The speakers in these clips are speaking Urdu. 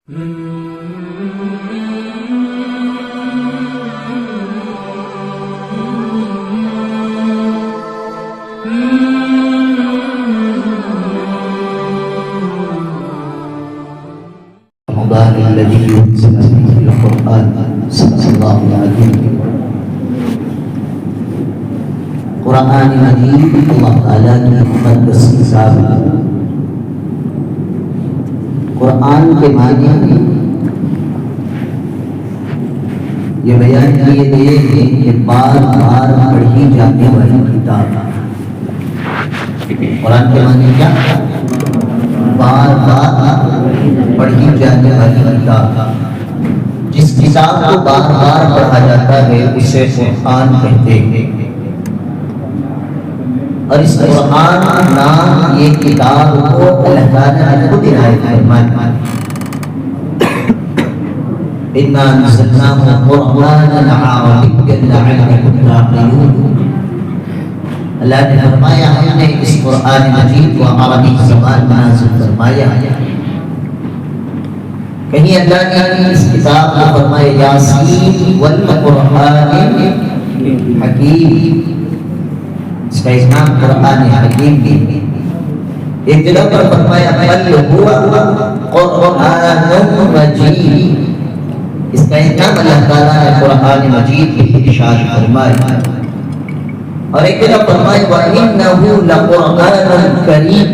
رمضان الذي ينزل فيه القرآن صدق الله العظيم. قرآن مجید اللہ تعالیٰ کی مقدس کتاب ہے. قرآن کے معنی یہ بیان کیے گئے ہیں کہ بار بار پڑھی جانے والی کتاب. قرآن کے معنی کیا؟ بار بار پڑھی جانے والی کتاب. جس کتاب کو بار بار پڑھا جاتا ہے اسے قرآن کہتے ہیں. اور اس قرآن نام یہ کتاب کو اللہ تعالیٰ نے خود عنایت فرمائی. اِنَّا أَنزَلْنَاهُ قُرْآنًا عَرَبِيًّا لَعَلَّكُمْ تَعْقِلُونَ. اللہ نے فرمایا ہم نے اس قرآن مجید کو عربی زبان میں نازل فرمایا. کہیں اللہ نے اس کتاب کو فرمایا یاسین والقرآن حکیم. اس کا نام قرآن حکیم بھی. ایک جگہ پر فرمایا بل هو قرآن مجید. اس کا نام اللہ تعالیٰ نے قرآن مجید بھی ارشاد فرمایا. اور ایک جگہ فرمایا وَإِنَّهُ لَقُرْآنٌ كَرِيمٌ.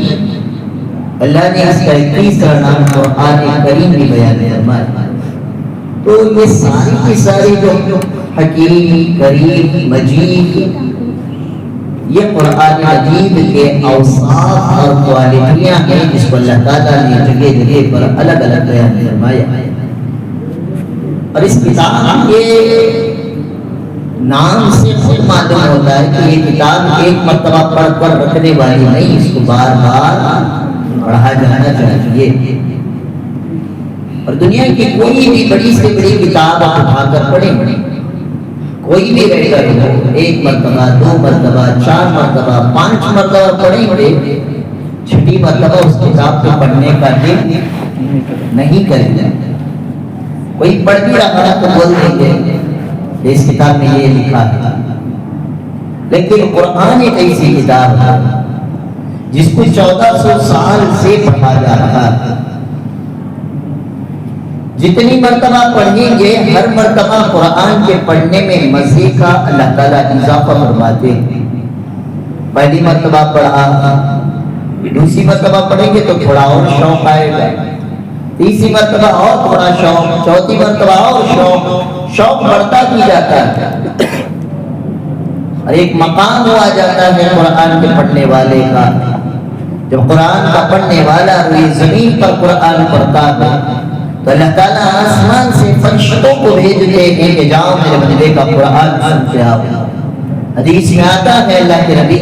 اللہ نے اس کا تیسرا نام قرآن کریم بھی بیان فرمایا. تو یہ ساری کی ساری جو حکیم کریم مجید یہ قرآن مجید کے اوصاف اور کوالٹیاں ہیں جس کو اللہ تعالیٰ نے جگہ جگہ پر الگ الگ بیان فرمایا. اور اس کتاب کے نام سے خود معلوم ہوتا ہے کہ یہ کتاب ایک مرتبہ پڑھ کر رکھنے والی نہیں، اس کو بار بار پڑھا جانا چاہیے. اور دنیا کی کوئی بھی بڑی سے بڑی کتاب آپ اٹھا کر پڑھیں، کوئی بھی رائٹر ہو، ایک مرتبہ، دو مرتبہ، چار مرتبہ، 5 مرتبہ پڑھیں گے، 6 مرتبہ اس کتاب کو پڑھنے کا دل نہیں کریں گے. کوئی پڑھ بھی رہا ہے تو بول دیں گے اس کتاب میں یہ لکھا ہے. لیکن قرآن ایک ایسی کتاب ہے جس کو 1400 سال سے پڑھا جا رہا ہے. جتنی مرتبہ پڑھیں گے ہر مرتبہ قرآن کے پڑھنے میں مزے کا اللہ تعالیٰ اضافہ فرماتے ہیں. پہلی مرتبہ پڑھا، دوسری مرتبہ پڑھیں گے تو تھوڑا اور شوق آئے گا، تیسری مرتبہ اور تھوڑا شوق، چوتھی مرتبہ اور شوق بڑھتا بھی جاتا ہے. اور ایک مقام ہوا جاتا ہے قرآن کے پڑھنے والے کا. جب قرآن کا پڑھنے والا روئے زمین پر قرآن پڑھتا ہے تو اللہ تعالیٰ آسمان سے فرشتوں کو بھیجتے ہیں کہ جاؤ میرے بندے کا قرآن سنتے آؤ. حدیث میں آتا ہے اللہ کے نبی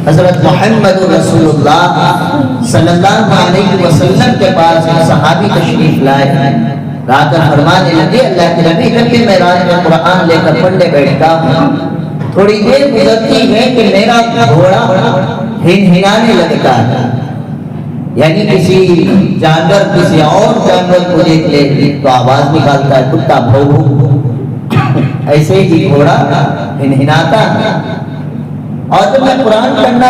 حضرت محمد رسول اللہ صلی اللہ علیہ وسلم کے پاس ایک صحابی تشریف لائے. رات فرمانے لگے اللہ کے نبی جب بھی میں رات میں قرآن لے کر پڑھنے بیٹھتا ہوں تھوڑی دیر گزرتی ہے کہ میرا گھوڑا ہنہنانے لگتا ہے، یعنی کسی جانور کسی اور جانور کو دیکھ لے تو آواز نکالتا ہے، کتا بھو بھو. ایسے ہی گھوڑا ہنہناتا ہے. اور جب میں قرآن پڑھنا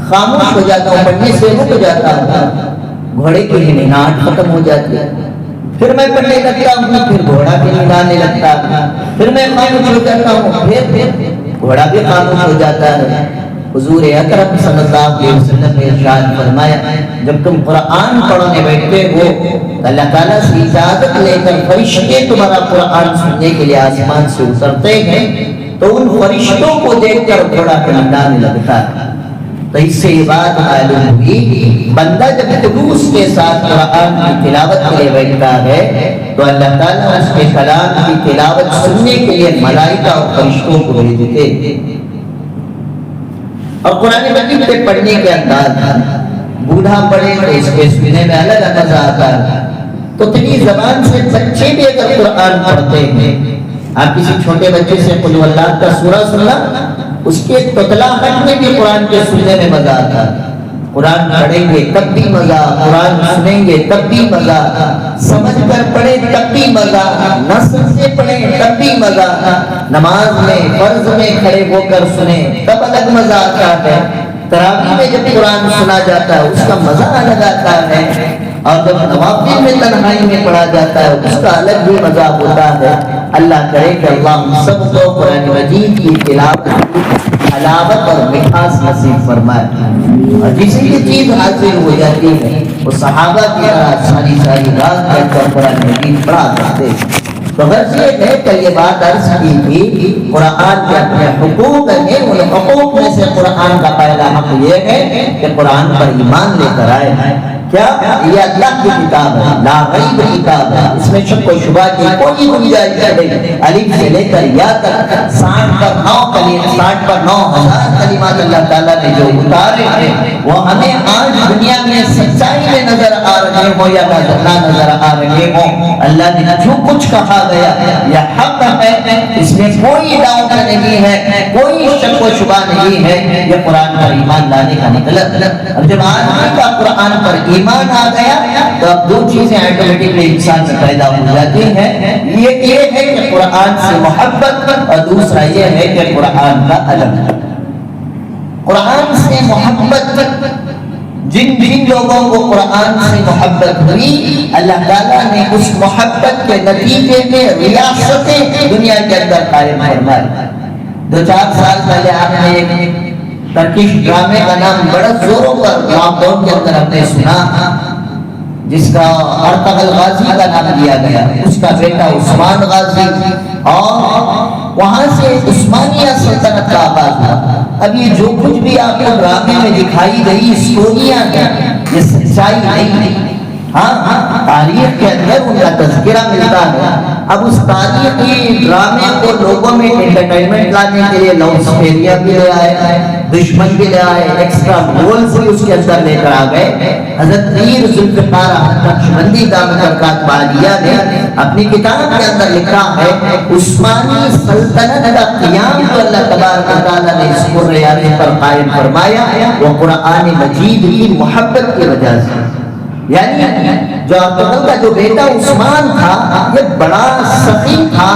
خاموش ہو جاتا ہوں، پڑھنے سے رک جاتا ہوں، گھوڑے کی ہنہناہٹ ختم ہو جاتی ہے. پھر میں پڑھنے لگتا ہوں، پھر گھوڑا بھی ہنہنانے لگتا ہے. پھر میں خاموش ہو جاتا ہوں، پھر گھوڑا بھی خاموش ہو جاتا ہے. حضور اکرم صلی اللہ علیہ وسلم نے ارشاد فرمایا جب تم قرآن پڑھنے بیٹھتے ہو اللہ تعالیٰ سے اجازت لے کر فرشتے تمہارا قرآن سننے کے لیے آسمان سے اترتے ہیں تو ان فرشتوں کو دیکھ کر گھوڑا ہنہنانے لگتا ہے. تو اس سے یہ بات معلوم ہوئی بندہ جب خلوص کے ساتھ قرآن کی تلاوت کے لیے بیٹھتا ہے تو اللہ تعالیٰ اس کے کلام کی تلاوت سننے کے لیے ملائکہ اور فرشتوں کو بھیجتے ہیں. اور قرآن مجید کے پڑھنے کے انداز بوڑھا پڑھے تو اس کے سننے میں الگ مزہ آتا ہے. تو اتنی زبان سے بچے بھی اگر قرآن پڑھتے ہیں، آپ کسی چھوٹے بچے سے قل هو اللہ کا سورہ سننا، اس کے تتلاہٹ میں بھی قرآن کے سننے میں مزہ آتا ہے. قرآن پڑھیں گے تب بھی مزہ، قرآن سنیں گے تب بھی مزہ، سمجھ کر پڑھیں تب بھی مزہ، نثر سے پڑھیں تب بھی مزہ، نماز میں فرض میں کھڑے ہو کر سنیں تب الگ مزہ آتا ہے، تراویح میں جب قرآن سنا جاتا ہے اس کا مزہ الگ آتا ہے، اور جب نوافل میں تنہائی میں پڑھا جاتا ہے اس کا الگ بھی مزہ ہوتا ہے۔ اللہ کرے کہ اللہ ہم سب کو قرآن مجید کی تلاوت حلاوت اور مٹھاس نصیب فرمائے، اور جس کی چیز حاصل ہو جاتی ہے وہ صحابہ کی طرح ساری رات بیٹھ کر قرآن مجید پڑھا کرتے۔ تو غرض یہ ہے کہ یہ بات عرض کی تھی، قرآن کے اپنے حقوق ہیں، ان حقوق میں سے قرآن کا پہلا حق یہ ہے کہ قرآن پر ایمان لے کر آئے۔ کیا یہ اللہ کی کتاب ہے، لا ریب کتاب ہے، اس میں شک و شبہ کی کوئی گنجائش نہیں۔ الف سے لے کر یا تک 60 پر 9,000 کلمات اللہ تعالیٰ نے جو اتارے ہیں وہ ہمیں آج دنیا میں سچائی میں نظر آ رہے ہوں یا نہ نظر آ رہے ہوں، اللہ نے جو کچھ کہا گیا یہ حق ہے، اس میں کوئی ڈاؤٹ نہیں ہے، کوئی شک و شبہ نہیں ہے، یہ قرآن پر ایمان لانے کا مطلب۔ اب جب آدمی کا قرآن پر ایمان آ گیا تو اب دو چیزیں آٹومیٹکلی انسان سے پیدا ہو جاتی ہیں، یہ ہے کہ قرآن سے محبت، اور دوسرا یہ ہے کہ قرآن کا ادب۔ قرآن سے محبت، جن لوگوں کو قرآن سے محبت ہوئی اللہ تعالیٰ نے اس محبت کے نتیجے میں ریاستیں دنیا کے اندر قائم فرمائی۔ 2-4 سال پہلے آپ نے ایک ترکش ڈرامے کا نام بڑا زوروں پر لاک ڈاؤن کے اندر ہم نے سنا، جس کا ارطغرل غازی کا نام دیا گیا، اس کا بیٹا عثمان غازی، اور وہاں سے عثمانیہ سلطنت کا آغاز ہوا۔ اب یہ جو کچھ بھی آپ کو ڈرامے میں دکھائی گئی اسٹوریاں ہیں یہ سچائی نہیں، ہاں تاریخ کے اندر ان کا تذکرہ ملتا ہے۔ اب اس تاریخی ڈرامے کو لوگوں میں انٹرٹینمنٹ لانے کے لیے لوگ سفیریہ بھی لے آئے، دشمن بھی لے آئے، ایکسٹرا گولز بھی اس کے اندر لے کر آ گئے۔ حضرت میر ذوالفقار احمد نقشبندی دامت برکات عالیہ نے اپنی کتاب کے اندر لکھا ہے عثمانی سلطنت کا قیام جو اللہ تبارک و تعالیٰ نے اس قرآن پر قائم فرمایا وہ قرآن مجید کی محبت کی وجہ سے، یعنی جو ارطغرل کا جو بیٹا عثمان تھا یہ بڑا سخی تھا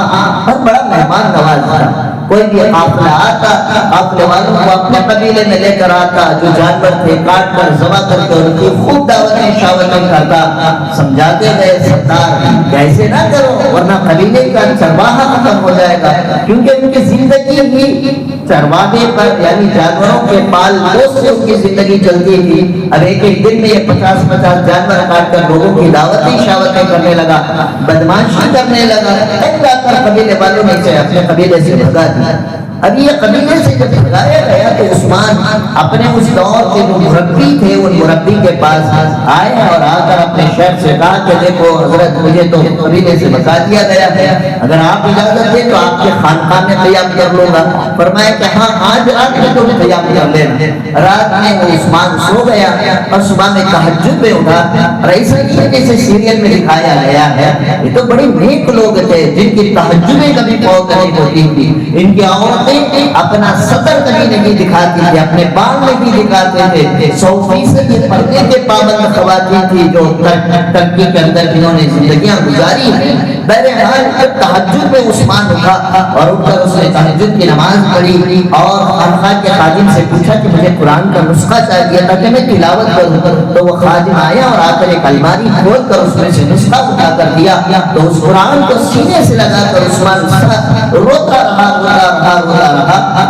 اور بڑا مہمان نواز تھا۔ کوئی بھی قافلہ آتا، قافلے والوں کو اپنے قبیلے میں لے کر آتا، جو جانور تھے کاٹ کر ذبح کر کے ان کی خوب دعوتیں شاوتیں کرتا، سمجھاتے گئے سردار ایسے نہ کرو ورنہ قبیلے کا چرواہا ختم ہو جائے گا، کیونکہ ان کی زندگی ہی چرواہے پر یعنی جانوروں کے پال پوس سے ان کی زندگی چلتی تھی۔ اب ایک دن میں یہ 50 جانور کاٹ کر لوگوں کی دعوتیں شاوتیں کرنے لگا، بدماشی کرنے لگا، تب جا کر قبیلے والوں نے اسے اپنے قبیلے سے بھگا دیا۔ اب یہ قبیلے سے جب بھگایا گیا تو عثمان اپنے اس دور کے جو مربی تھے ان مربی کے پاس آئے اور آ کر اپنے شیخ سے کہا کہ دیکھو حضرت مجھے تو قبیلے سے بھگا دیا گیا ہے، اگر آپ اجازت دیں تو آپ کے خانقاہ میں قیام کر لوں گا۔ فرمایا کہ ہاں آج رات میں تم قیام کر لینا۔ رات میں وہ عثمان سو گیا اور صبح میں تہجد میں اٹھا، اور ایسا ہی ہے جیسے سیریل میں دکھایا گیا ہے، یہ تو بڑے نیک لوگ تھے جن کی تہجدیں کبھی فوت نہیں ہوتی تھی، ان کی عورتیں اپنا سطر کبھی نہیں دکھاتی تھی، اپنے بال نہیں دکھاتے تھے، 100% یہ پردے کے پابند خواتین تھی جو ترکی کے اندر جنہوں نے زندگیاں گزاری ہیں۔ بہرحال جب تہجد میں عثمان اٹھا اور اٹھ کر اس نے تہجد کی نماز پڑھی اور خانقاہ کے خادم سے پوچھا کہ مجھے قرآن کا نسخہ چاہیے تھا کہ میں تلاوت کروں، تو وہ خادم آیا اور آ کر ایک الماری کھول کر اس میں سے نسخہ اٹھا کر دیا، تو اس قرآن کو سینے سے لگا کر عثمان روتا رہا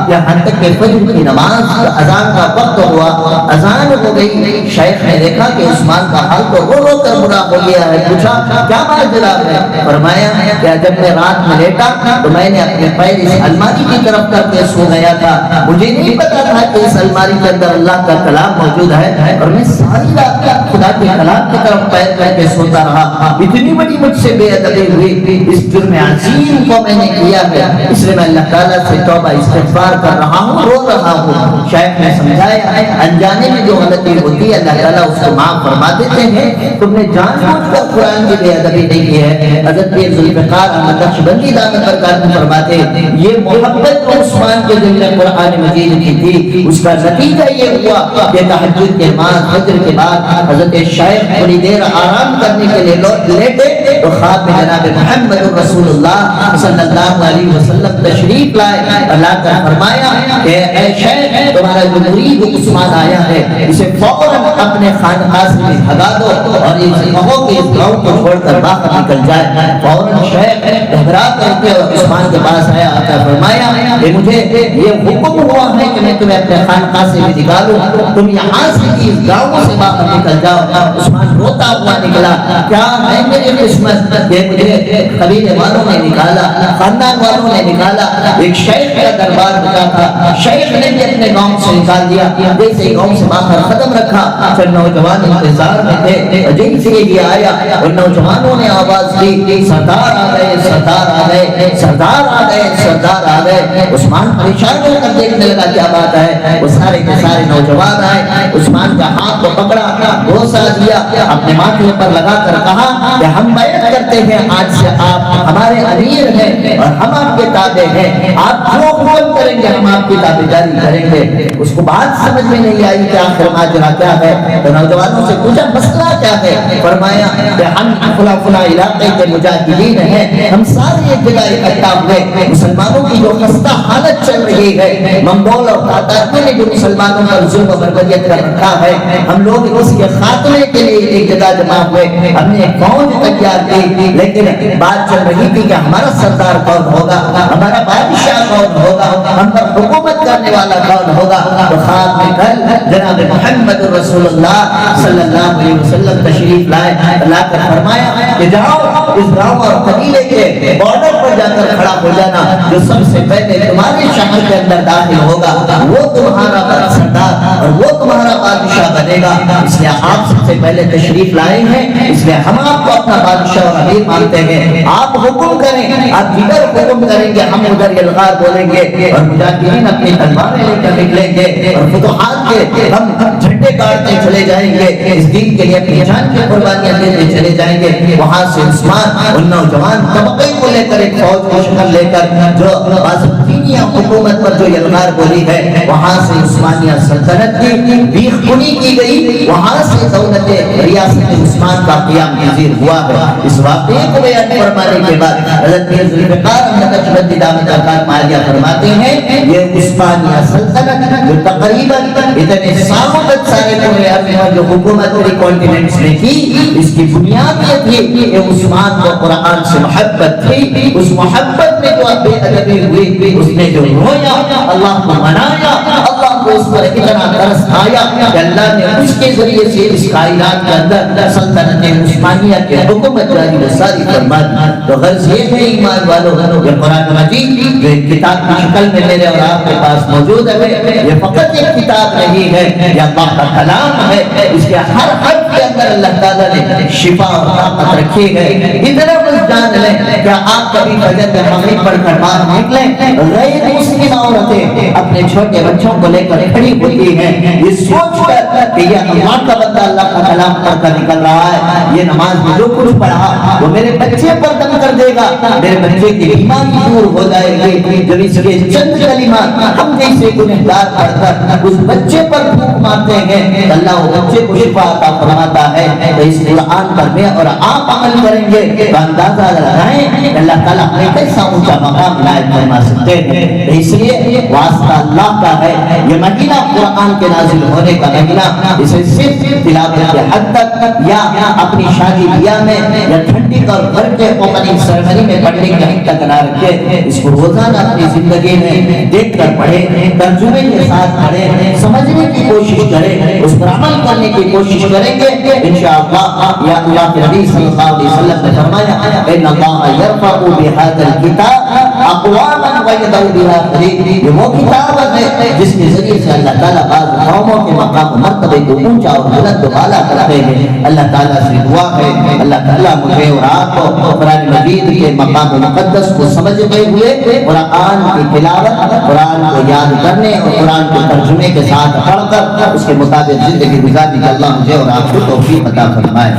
یہاں تک کہ فجر کی نماز اذان کا وقت ہوا، اذان ہو گئی۔ شیخ نے دیکھا کہ عثمان کا حال تو رو رو کر برا ہو گیا ہے، پوچھا کیا ماجرا ہے؟ فرمایا کہ جب میں رات میں لیٹا تو میں نے اپنے پیر اس الماری کی طرف کر کے سو گیا تھا، مجھے نہیں پتا تھا کہ اس الماری کے اندر اللہ کا کلام موجود ہے، اور میں ساری رات خدا کے کلام کی طرف پیر کر کے سوتا رہا، اتنی بڑی مجھ سے بے ادبی ہوئی، اس جرم عظیم کو میں نے کیا ہے، اس لیے میں اللہ تعالیٰ سے توبہ استغفار کر رہا ہوں، رو رہا ہوں۔ شیخ نے سمجھایا انجانے میں جو غلطی ہوتی ہے اللہ تعالیٰ اس کو معاف فرما دیتے ہیں، تم نے جان بوجھ کر قرآن کی بے ادبی نہیں کی ہے۔ حضرت پیر ذوالفقار احمد نقشبندی دامت برکاتہ فرماتے ہیں یہ محبت عثمان کے دل میں قرآن مجید کی تھی، اس کا نتیجہ یہ ہوا کہ تہجد کے بعد فجر کے بعد حضرت شیخ تھوڑی دیر آرام کرنے کے لیے لیٹے تو خواب میں جناب محمد رسول اللہ صلی اللہ علیہ وسلم تشریف لائے، اللہ کا فرمایا کہ اے شیخ تمہارا جو مرید عثمان آیا ہے اسے فوراً اپنے خانقاہ سے بھگا دو اور اسے کہو کہ اس گاؤں کو چھوڑ کر باہر نکل جائے۔ فوراً شیخ گھبرا کر کے عثمان کے پاس آیا، آقا فرمایا کہ مجھے یہ حکم ہوا ہے کہ میں تمہیں اپنے خانقاہ سے بھی نکالوں، تم یہاں سے اس گاؤں سے باہر نکل جاؤ۔ عثمان روتا ہوا نکلا، کیا ہے میری قسمت کہ مجھے قبیلے والوں نے نکالا، خاندان والوں نے نکالا، ایک شیخ کا دربار بتا تھا، شیخ نے بھی اپنے گاؤں سے نکال دیا، جیسے گاؤں سے باہر قدم رکھا پھر نوجوان انتظار میں تھے، جیسے یہ آیا اور نوجوانوں نے آواز دی سردار آ گئے، سردار آ گئے، سردار آ گئے، سردار آ گئے۔ عثمان پریشان ہو کر دیکھنے لگا کیا بات ہے، وہ سارے کے سارے نوجوان آئے، عثمان کا ہاتھ کو پکڑا، بوسہ دیا، اپنے ماتھے پر لگا کر کہا کہ ہم بیعت کرتے ہیں آج سے آپ ہمارے امیر ہیں اور ہم آپ کے تابع ہیں، آپ جو حکم کریں گے ہم آپ کی تابعداری کریں گے۔ اس کو بات سمجھ میں نہیں آئی کہ آخر ماجرا کیا ہے، تو نوجوانوں سے پوچھا مسئلہ کیا ہے، فرمایا کہ ہم فلاں فلاں علاقے کے مجاہدین ہیں، ہم سارے ایک جگہ اکٹھا ہوئے، مسلمانوں کی جو خستہ حالت چل رہی ہے، منگول اور تاتاروں نے جو مسلمانوں پر ظلم و بربریت کر رکھا ہے، ہم لوگ اس کے خاتمے کے لیے ایک جگہ جمع ہوئے، ہم نے ایک فوج تیار کی، لیکن بات چل رہی تھی کہ ہمارا سردار کون ہوگا، ہمارا بادشاہ کون ہوگا، ہم پر حکومت کرنے والا کون ہوگا۔ تو خواب میں کل جناب محمد رسول اللہ صلی اللہ علیہ وسلم تشریف لائے، اللہ کا فرمایا کہ جاؤ اس گاؤں اور قبیلے کے بارڈر پر جا کر کھڑا ہو جانا، جو سب سے پہلے تمہارے شہر کے اندر داخل ہوگا وہ تمہارا بڑا سردار اور وہ تمہارا بادشاہ بنے گا۔ اس لیے آپ سب سے پہلے تشریف لائے ہیں، اس لیے ہم آپ کو اپنا بادشاہ اور امیر مانتے ہیں، آپ حکم کریں، آپ جدھر حکم کریں گے ہم ادھر یلغار بولیں گے اور مجاہدین اپنی تلواریں لے کر نکلیں گے اور فتوحات کے ہم جھنڈے گاڑتے چلے جائیں گے، اس دین کے لیے اپنی جان کی قربانیاں دیتے چلے جائیں گے۔ وہاں سے عثمان ان نوجوان طبقے کو لے کر ایک فوج کی شکل لے کر جو بازنطینیہ حکومت پر جو یلغار بولی ہے وہاں سے عثمانیہ سلطنت کی بیخ کنی کی گئی، وہاں سے دولت ریاست عثمان کا قیام پذیر ہوا ہے۔ اس واقعے کو بیان فرمانے کے بعد حضرت پیر ذوالفقار احمد نقشبندی دامت برکاتہ عالیہ فرماتے ہیں یہ عثمانیہ سلطنت جو تقریباً اتنے سالوں تک سارے پورے عرب میں جو حکومت پوری کانٹیننٹس نے کی، اس کی بنیاد یہ تھی کہ عثمان کو قرآن سے محبت تھی، اس محبت میں جو بے ادبی ہوئی، اس نے جو رویا، اللہ کو منایا، اللہ کو اس پر اتنا ترس آیا کہ اللہ نے اس کے ذریعے سے اس کائنات کے اندر سلطنت عثمانیہ کے حکومت جاری و ساری فرما دی۔ تو غرض یہ ہے ایمان والوں، یہ قرآن مجید جو ایک کتاب کی شکل میں میرے اور آپ کے پاس موجود ہے، یہ فقط ایک کتاب نہیں ہے، یہ اللہ کا کلام ہے، اس کے ہر حرف کے اندر اللہ تعالیٰ نے شفا اور طاقت رکھی ہے۔ اتنا بس جان لیں کہ آپ کبھی فجر میں مغرب پڑھ کر باہر نکلیں، غیر مسلم عورتیں اپنے چھوٹے بچوں کو لے کر کھڑی ہوتی ہیں، یہ سوچ کر کہ یہ اللہ کا بندہ اللہ کا کلام پڑھ کر نکل رہا ہے، یہ نماز میں جو کچھ پڑھا وہ میرے بچے پر دم کر دے گا، میرے بچے کی بیماری دور ہو جائے گی۔ جب اس کے چند کلمات ہم جیسے گنہگار پڑھ کر اس بچے پر پھونک مارتے ہیں، اللہ وہ بچے کو شفا عطا فرماتا ہے۔ تو اس قرآن پر میں اور آپ عمل کریں گے تو اندازہ لگائیں کہ اللہ تعالیٰ ہمیں کیسا اونچا مقام عنایت فرما سکتے ہیں۔ اس لیے واسطہ اللہ کا ہے، یہ مہینہ قرآن کے نازل ہونے کا مہینہ، اسے صرف تلاوت کے حد تک یا اپنی شادی بیاہ میں یا ٹھنڈی ایک اور گھر کے اوپننگ سرمنی میں پڑھنے کی حد تک نہ رکھے، اس کو روزانہ اپنی زندگی میں دیکھ کر پڑھے، ترجمے کے ساتھ پڑھے، سمجھنے کی کوشش کرے، اس پر عمل کرنے کی کوشش کریں گے انشاءاللہ۔ یا اللہ کے نبی صلی اللہ علیہ وسلم نے فرمایا ان اللہ یرفع بهذا الكتاب اقواما ويضع بها آخرین، یہ وہ کتاب ہے جس کے ذریعے سے اللہ تعالیٰ بعض قوموں کے مقام و مرتبے کو اونچا اور بلند و بالا کرتے ہیں۔ اللہ تعالیٰ سے دعا ہے اللہ تعالیٰ مجھے اور آپ کو قرآن مجید کے مقام مقدس کو سمجھتے ہوئے قرآن کی تلاوت، قرآن کو یاد کرنے اور قرآن کے ترجمے کے ساتھ پڑھ کر اس کے مطابق زندگی گزارنے کا اللہ مجھے اور آپ کو توفیق عطا فرمائے۔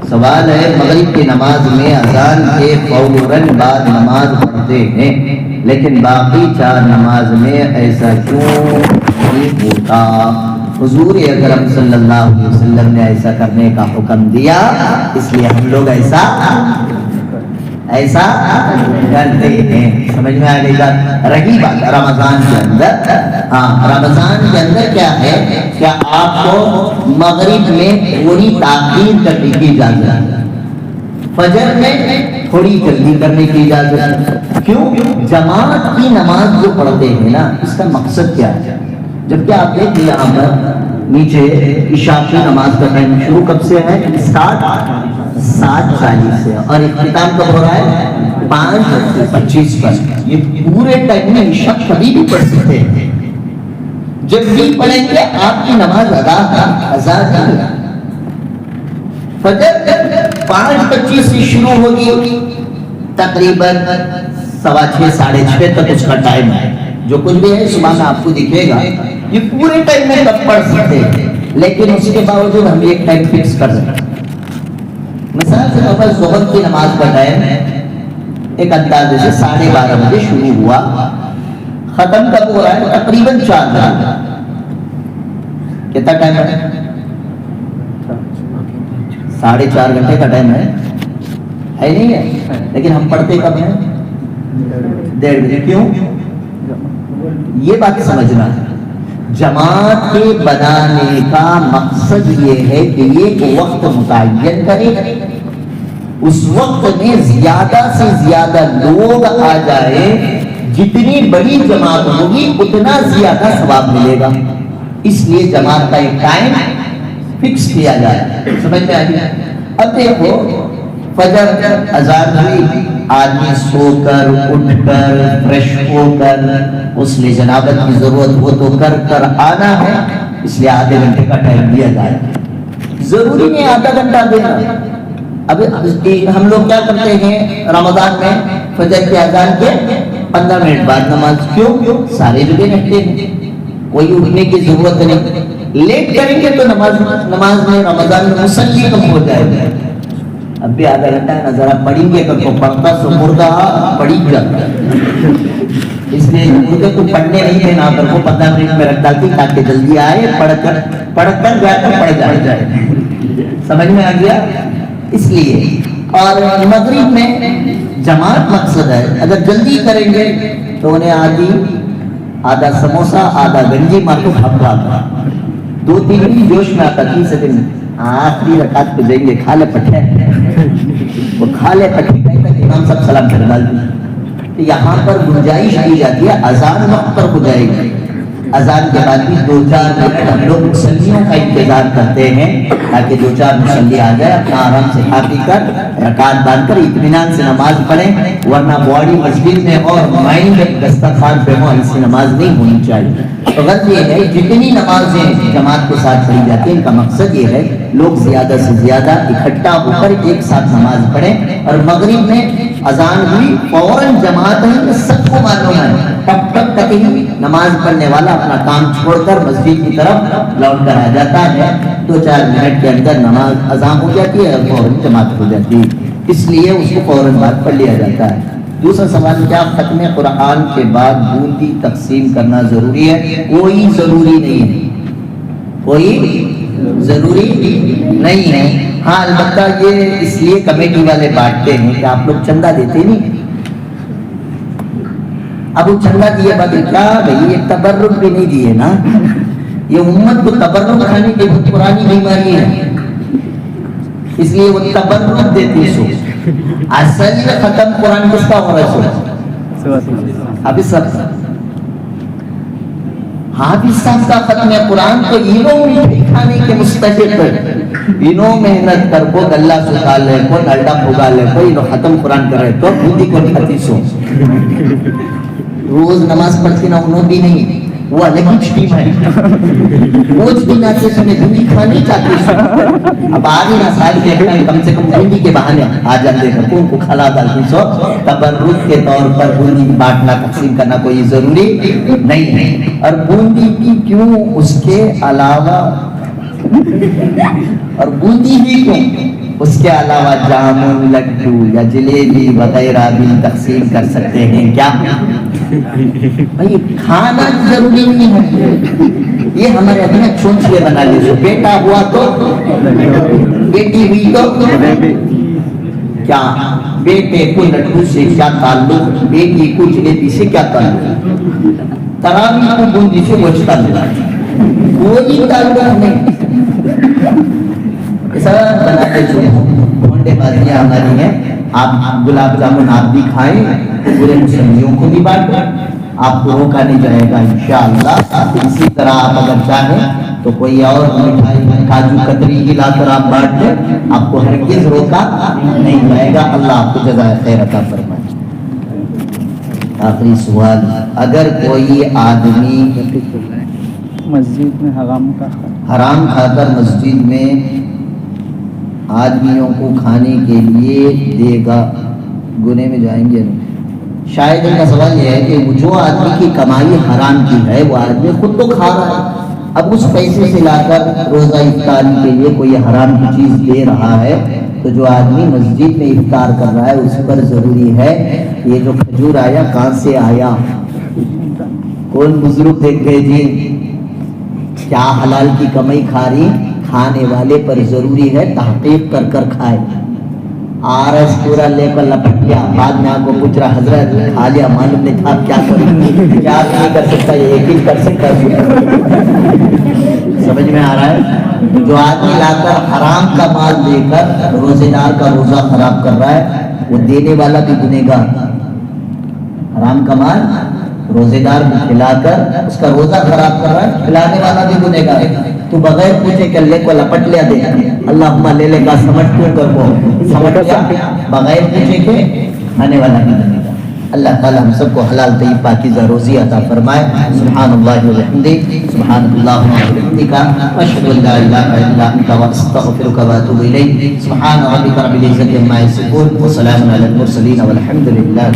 سوال ہے مغرب کی نماز میں اذان کے فوراً بعد نماز پڑھتے ہیں لیکن باقی 4 نماز میں ایسا کیوں نہیں ہوتا؟ حضور اکرم صلی اللہ علیہ وسلم نے ایسا کرنے کا حکم دیا، اس لیے ہم لوگ ایسا کرتے ہیں۔ سمجھ میں آنے کا رہی بات رمضان کے اندر، رمضان کے اندر کیا ہے کہ آپ کو مغرب میں تھوڑی تاخیر کرنے کی اجازت ہے، فجر میں تھوڑی جلدی کرنے کی اجازت ہے۔ کیوں؟ جماعت کی نماز جو پڑھتے ہیں نا، اس کا مقصد کیا ہے؟ جبکہ آپ دیکھیں یہاں پر نیچے عشاء کی نماز کا ٹائم شروع کب سے ہے؟ 7:40 سے، اور اختتام کب ہو رہا ہے؟ 5:25 پر۔ یہ پورے ٹائم میں عشاء کبھی بھی پڑھ سکتے ہیں، جب بھی پڑھیں گے آپ کی نماز ادا ہے۔ فجر 5:25 سے شروع ہوگی، تقریباً 6:15 6:30 تک اس کا ٹائم ہے۔ جو کچھ بھی ہے صبح میں آپ کو دکھے گا، یہ پورے ٹائم میں تب پڑھ سکتے ہیں، لیکن اس کے باوجود ہم ایک ٹائم فکس کر سکتے ہیں۔ مثال سے طور پر ظہر کی نماز کا ٹائم ایک اندازے سے 12:30 بجے شروع ہوا، ختم کب ہو رہا ہے؟ تقریباً 4 بجے۔ کتنا ٹائم ہے؟ 4.5 گھنٹے کا ٹائم ہے نہیں ہے؟ لیکن ہم پڑھتے کب ہیں؟ 1:30 بجے۔ کیوں؟ یہ بات سمجھنا ہے، جماعت کے بنانے کا مقصد یہ ہے کہ ایک وقت متعین کرے، اس وقت میں زیادہ سے زیادہ لوگ آ جائے، جتنی بڑی جماعت ہوگی اتنا زیادہ ثواب ملے گا، اس لیے جماعت کا ایک ٹائم فکس کیا جائے۔ سمجھ میں آئی؟ اب دیکھو فجر اذان ہوئی، آدمی سو کر اٹھ کر فریش ہو کر غسل جنابت کی ضرورت ہو تو کر آنا ہے، اس لیے آدھے گھنٹے کا ٹائم دیا جائے، ضروری نہیں آدھا گھنٹہ دینا۔ اب ہم لوگ کیا کرتے ہیں رمضان میں؟ فجر کے اذان کے 15 منٹ بعد نماز۔ کیوں؟ سارے جگہ رہتے ہیں، کوئی اٹھنے کی ضرورت نہیں۔ لیٹ کریں گے تو نماز میں رمضان میں مسلی کم ہو جائے گا۔ اب بھی آدھا گھنٹہ ہے نا، ذرا پڑھیں گے تو پڑھتا سو مردہ پڑھی جاتا، اس لیے مردے کو پڑھنے نہیں دینا، اگر وہ 15 منٹ میں رکھ ڈالتی تاکہ جلدی آئے، پڑھ کر جائے تو پڑھ جائے۔ سمجھ میں آ گیا؟ اس لیے اور مغرب میں جماعت مقصد ہے، اگر جلدی کریں گے تو انہیں آدھا سموسا آدھا گنجی مارکو بھاگ آتا، 2-3 دن جوش میں آتا، 30 دن آخری رکعت پہ جائیں گے، کھا لے پٹھے، وہ کھا لے پٹھے تک امام سب سلام کر ڈالتے۔ یہاں پر گنجائش دی جاتی ہے اذان وقت پر ہو جائے گی، اذان کے بعد بھی 2-4 منٹ ہم لوگ مسلیوں کا انتظار کرتے ہیں تاکہ 2-4 مسلی آ جائے، اپنا آرام سے کھا پی کر رکعت باندھ کر اطمینان سے نماز پڑھیں، ورنہ باڈی مسجد میں اور مائنڈ دسترخوان پہ ہو، ایسی نماز نہیں ہونی چاہیے۔ تو غلط یہ ہے جتنی نمازیں جماعت کے ساتھ پڑھی جاتی ہیں ان کا مقصد یہ ہے لوگ زیادہ سے زیادہ اکٹھا ہو کر ایک ساتھ نماز پڑھیں، اور مغرب میں اذان ہوئی فوراً جماعت ہے، سب کو معلوم ہے تب تک ہی نماز پڑھنے والا اپنا کام چھوڑ کر مسجد کی طرف لوٹ کر آ جاتا ہے، 2-4 منٹ کے اندر نماز اذان ہو جاتی ہے اور فوراً جماعت ہو جاتی ہے، اس لیے اس کو فوراً بعد پڑھ لیا جاتا ہے۔ دوسرا سوال، کیا ختم قرآن کے بعد بوندی تقسیم کرنا ضروری ہے؟ کوئی ضروری نہیں ہے، کوئی ضروری نہیں ہے۔ ہاں البتہ یہ اس لیے کمیٹی والے بانٹتے ہیں کہ آپ لوگ چندہ دیتے نہیں، اب وہ چندہ دیے بعد کیا بھائی ایک تبرک بھی نہیں دیے نا، یہ امت کو تبرک کھانے کی بہت پرانی بیماری ہے، اس لیے وہ تبرک دیتی سو اصل ختم قرآن کس کا ہو رہا ہے ابھی سب حافظ صاحب کا ختم قرآن تو انہوں میٹھائی کھانے کے مستحق ہے، انہوں محنت کر کو گلہ سکھا لے کو ڈلڈا بھگا لے کو انہوں ختم قرآن کر رہے تو بودی کو کھاتی سو روز نماز پڑھتی نہ انہوں بھی نہیں، وہ الگ ہی ٹیم ہے، روز بھی ناچے سنے بودی کھانی چاہتی سو اب آگے نہ سال کے کم سے کم بودی کے بہانے آ جاتے ہیں کون کو کھلا ڈالتی سو تبرک کے طور پر بودی بانٹنا تقسیم کرنا کوئی ضروری نہیں ہے۔ اور بوندی کی کیوں اس کے علاوہ اور بوندی بھی کیوں اس کے علاوہ جامن لڈو یا جلیبی وغیرہ بھی تقسیم کر سکتے ہیں کیا؟ بھائی کھانا ضروری نہیں ہے، یہ ہمارے اپنے چونچلے بنا لیے بیٹا ہوا تو بیٹی ہوئی تو کیا بیٹے کو لڈو سے کیا تعلق، بیٹی کو جلیبی سے کیا تعلق، تراویح کو بوندی سے کچھ تعلق کوئی تعلق نہیں۔ ایسا بناتے جو بھونڈے بازیاں ہماری ہیں، آپ گلاب جامن آپ بھی کھائیں، پورے مسلمانوں کو بھی بانٹیں، آپ کو روکا نہیں جائے گا انشاءاللہ۔ اسی طرح آپ اگر چاہیں تو کوئی اور مٹھائی کاجو کتری کی لا کر آپ بانٹ دیں، آپ کو ہرگز روکا نہیں جائے گا۔ اللہ آپ کو جزائے خیر عطا فرمائے۔ آخری سوال، اگر کوئی آدمی مسجد میں حرام کھا کر مسجد میں آدمیوں کو کھانے کے لیے دے گا، گناہ میں جائیں گے نہیں؟ شاید ان کا سوال یہ ہے کہ جو آدمی کی کمائی حرام کی ہے وہ آدمی خود تو کھا رہا ہے، اب اس پیسے سے لا کر روزہ افطاری کے لیے کوئی حرام کی چیز دے رہا ہے، تو جو آدمی مسجد میں افطار کر رہا ہے اس پر ضروری ہے یہ جو کھجور آیا کہاں سے آیا، کون بزرگ دیکھ گئے جی، کیا حلال کی کمائی کھا رہی، کھانے والے پر ضروری ہے تحقیق کر کر کھائے۔ آرس پورا لے کر لپٹ گیا، بعد میں آپ کو پوچھ رہا حضرت کھا لیا معلوم نہیں تھا کیا کریں، کیا نہیں کر سکتا، یہ ایک ہی کر سکتا ہے۔ سمجھ میں آ رہا ہے؟ جو آدمی لا کر حرام کا مال دے کر روزے دار کا روزہ خراب کر رہا ہے وہ دینے والا بھی گنہگار، حرام کا مال روزے دار کو کھلا کر اس کا روزہ خراب کر رہا ہے، کھلانے والا بھی گنہگار ہے۔ تو بغیر پوچھے کہ لے کو لپٹ لیا دے، اللہم لے لے کا سمجھ کیوں کر کو سمجھ لیا بغیر پوچھے کہ آنے والا بھی گنہگار۔ اللہ تعالی ہم سب کو حلال طیب پاکیزہ روزی عطا فرمائے۔ سبحان اللہ و بحمدہ، سبحان اللہ و بحمدک، اشہد ان لا الہ الا انت واستغفرک واتوب الیک۔ سبحان ربک رب العزۃ عما یصفون وسلام علی المرسلین والحمد للہ۔